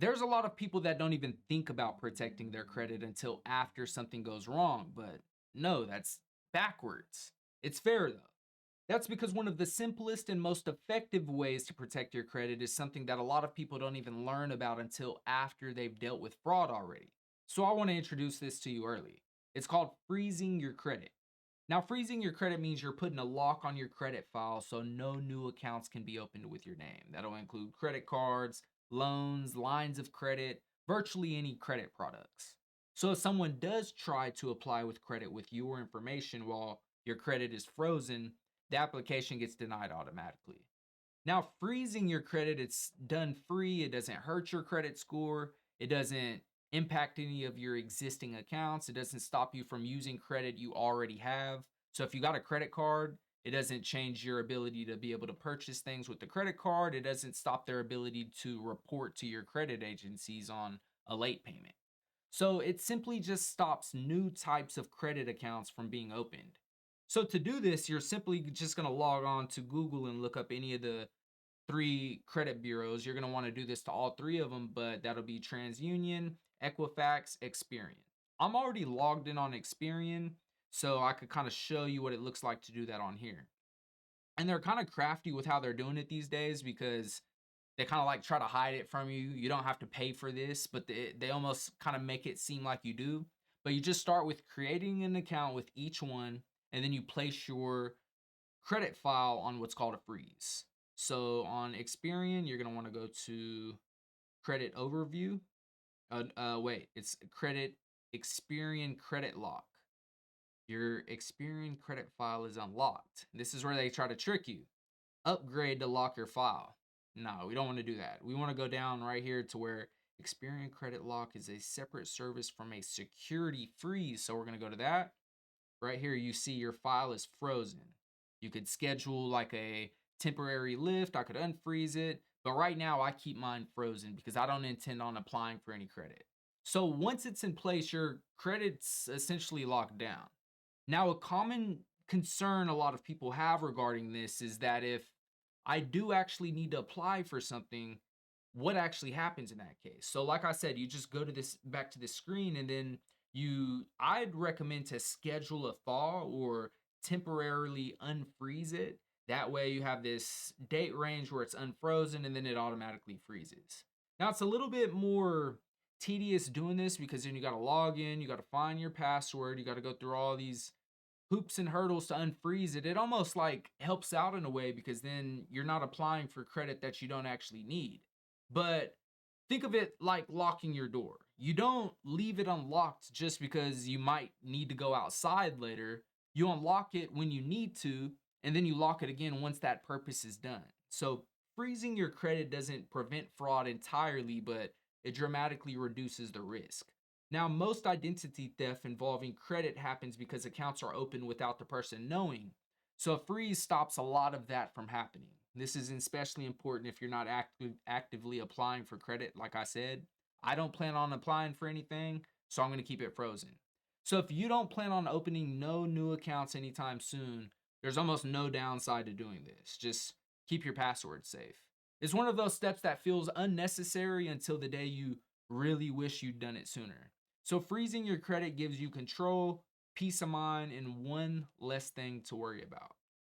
There's a lot of people that don't even think about protecting their credit until after something goes wrong, but no, that's backwards. It's fair though. That's because one of the simplest and most effective ways to protect your credit is something that a lot of people don't even learn about until after they've dealt with fraud already. So I want to introduce this to you early. It's called freezing your credit. Now, freezing your credit means you're putting a lock on your credit file so no new accounts can be opened with your name. That'll include credit cards, loans, lines of credit, virtually any credit products. So if someone does try to apply with credit with your information while your credit is frozen, the application gets denied automatically. Now, freezing your credit, it's done free. It doesn't hurt your credit score. It doesn't impact any of your existing accounts. It doesn't stop you from using credit you already have. So, if you got a credit card, it doesn't change your ability to be able to purchase things with the credit card. It doesn't stop their ability to report to your credit agencies on a late payment. So it simply just stops new types of credit accounts from being opened. So to do this, you're simply just going to log on to Google and look up any of the three credit bureaus. You're going to want to do this to all three of them, but that'll be TransUnion, Equifax, Experian. I'm already logged in on Experian, so I could kind of show you what it looks like to do that on here. And they're kind of crafty with how they're doing it these days because they kind of like try to hide it from you. You don't have to pay for this, but they almost kind of make it seem like you do. But you just start with creating an account with each one, and then you place your credit file on what's called a freeze. So on Experian, you're going to want to go to credit overview. Wait, it's credit Experian credit lock. Your Experian credit file is unlocked. This is where they try to trick you. Upgrade to lock your file. No, we don't want to do that. We want to go down right here to where Experian Credit Lock is a separate service from a security freeze. So we're going to go to that. Right here, you see your file is frozen. You could schedule like a temporary lift. I could unfreeze it. But right now, I keep mine frozen because I don't intend on applying for any credit. So once it's in place, your credit's essentially locked down. Now, a common concern a lot of people have regarding this is that if I do actually need to apply for something, what actually happens in that case? So, like I said, you just go to this back to the screen and then I'd recommend to schedule a thaw or temporarily unfreeze it. That way, you have this date range where it's unfrozen and then it automatically freezes. Now, it's a little bit more tedious doing this because then you got to log in, you got to find your password, you got to go through all these hoops and hurdles to unfreeze it. It almost like helps out in a way because then you're not applying for credit that you don't actually need. But think of it like locking your door. You don't leave it unlocked just because you might need to go outside later. You unlock it when you need to, and then you lock it again once that purpose is done. So freezing your credit doesn't prevent fraud entirely, but it dramatically reduces the risk. Now, most identity theft involving credit happens because accounts are open without the person knowing. So a freeze stops a lot of that from happening. This is especially important if you're not actively applying for credit. Like I said, I don't plan on applying for anything, so I'm going to keep it frozen. So if you don't plan on opening no new accounts anytime soon, there's almost no downside to doing this. Just keep your password safe. It's one of those steps that feels unnecessary until the day you really wish you'd done it sooner. So freezing your credit gives you control, peace of mind, and one less thing to worry about.